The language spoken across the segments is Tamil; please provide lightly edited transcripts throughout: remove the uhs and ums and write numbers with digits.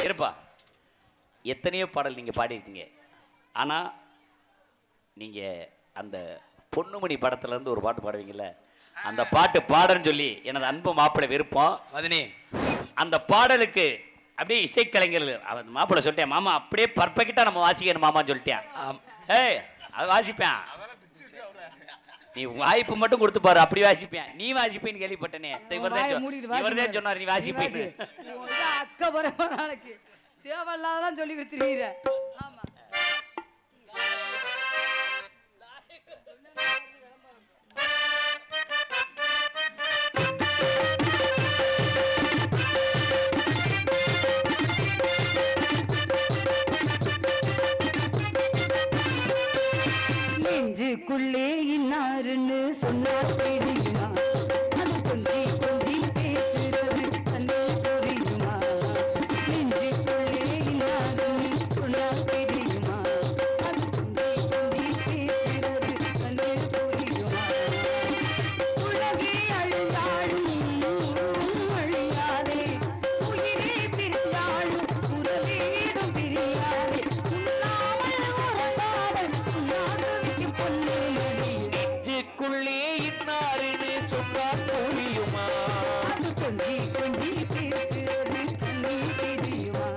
இருப்பா, எத்தனையோ பாடல் நீங்க பாடியிருக்கீங்க. ஆனா நீங்க அந்த பொன்னுமணி படத்துல இருந்து ஒரு பாட்டு பாடுவீங்கல்ல, அந்த பாட்டு பாடன்னு சொல்லி எனது அன்பு மாப்பிள்ளை விருப்பம். மதனி அந்த பாடலுக்கு அப்படியே இசைக்கலைஞர் அவன் மாப்பிள்ளை சொல்லிட்டேன், மாமா அப்படியே பர்ஃபெக்டா நம்ம வாசிக்கணும் மாமான்னு சொல்லிட்டேன். ஏய் அது வாசிப்பேன், நீ வாய்ப்பு மட்டும் கொடுத்து பாரு, அப்படி வாசிப்பேன். நீ வாசிப்பேன்னு கேள்விப்பட்டனே, இவர்தான் சொன்னார் நீ வாசிப்பேன்னு. அக்கா வர நாளைக்கு தேவையில்லாதான் சொல்லி கொடுத்துருக்கீங்க. ஆமா நெஞ்சுக்குள்ளே இன்னாருன்னு சொன்னா தெரியுமா, அது கொஞ்சி கொஞ்சி பேசுறது கண்ணே புரியுமா. நெஞ்சுக்குள்ளே இன்னாருன்னு சொன்னா தெரியுமா, அது கொஞ்சி கொஞ்சி பேசுறது கண்ணே புரியுமா. உலகே அழுந்தாலும் அழியாதே, உயிரே பிரிந்தாலும் உறவேதும் பிரியாதே. உண்ணாமல் உறங்காமல் உண்ணாதவைக்கு பொன்னே மணி. நெஞ்சுக்குள்ளே இன்னாருன்னு சொன்னா புரியுமா, அது கொஞ்சி கொஞ்சி பேசுறது கண்ணே தெரியுமா.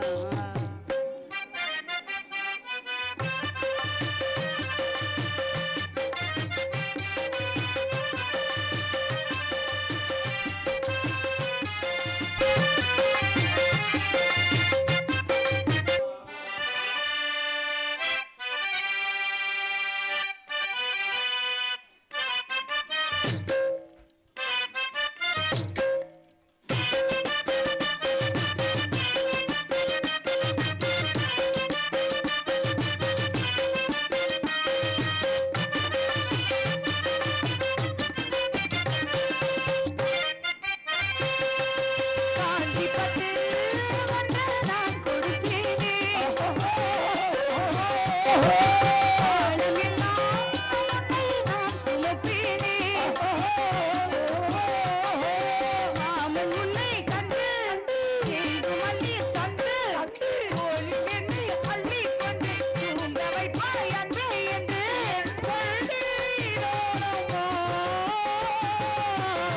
காஞ்சிபட்டு வந்த நான் கொடுத்தேனே, காலமெல்லாம் உன்னை நான் சுமப்பேனே. மாமன் உன்னை கண்டு எங்கு மல்லி தந்து கோழி என்னை அள்ளி கொண்டு தூங்க வைப்பாய் அன்பே என்று கொள்கிறோனம்மா.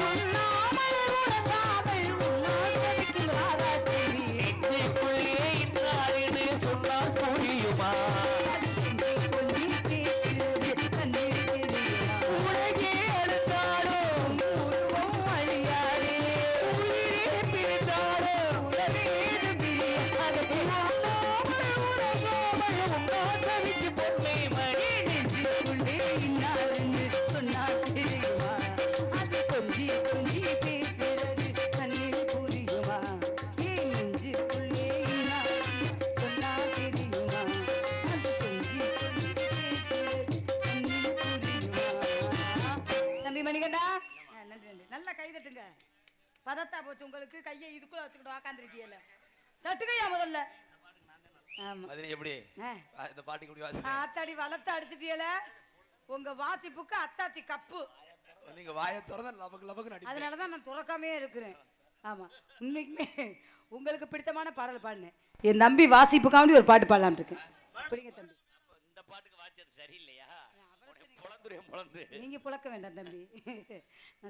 உண்ணாமல் உறங்காமல் உண்ணாதவைக்கு ராதாதேவி. நெஞ்சுக்குள்ளே இன்னாருன்னு சொன்னா புரியுமா, அது கொஞ்சி கொஞ்சி பேசுறது கண்ணே தெரியுமா. உலகே அழுந்தாலும் உருவம் அழியாதே, உயிரே பிரிந்தாலும் உறவேதும் பிரியாதே. உண்ணாமல் உறங்காமல் உண்ணாதவைக்கு பொன்னை மணி. நெஞ்சுக்குள்ளே இன்னாருன்னு சொன்னா தெரியுமா, அது கொஞ்சி கொஞ்சி பேசுறது கண்ணே புரியுமா. ஏன் நெஞ்சுக்குள்ளே இன்னாருன்னு சொன்னா தெரியுமா, அது கொஞ்சி கொஞ்சி பேசுறது கண்ணே புரியுமா. தம்பி மணிகண்டா, நன்றி நன்றி, நல்லா கை தட்டுங்க. பதத்தா போச்சு உங்களுக்கு, கையை இதுக்குள்ள வச்சுக்கிட்டு உக்காந்துருக்கீங்கல்ல, தட்டுக்கையா முதல்ல. ஆமா மதனி எப்படி இந்த பாட்டுக்கு எப்படி வாசி ஆத்தாடி வளர்த்து அடிச்சிட்டியல, உங்க வாசிப்புக்கு அத்தாச்சி கப்பு. நீங்க வாயை திறந்தா லபக்கு லபக்கு நடி. அதனாலதான் நான் துறக்காமே இருக்கிறேன். ஆமா உண்மைக்குமே உங்களுக்கு பிடித்தமான பாடல் பாடினேன். என் தம்பி வாசிப்புக்காண்டி ஒரு பாட்டு பாடலாம் இருக்கேன். பிடிங்க தம்பி. இந்த பாட்டுக்கு வாச்சது சரியில்லையா, பொழந்துரு பொழந்து நீங்க புழக்க வேண்டாம் தம்பி. நான்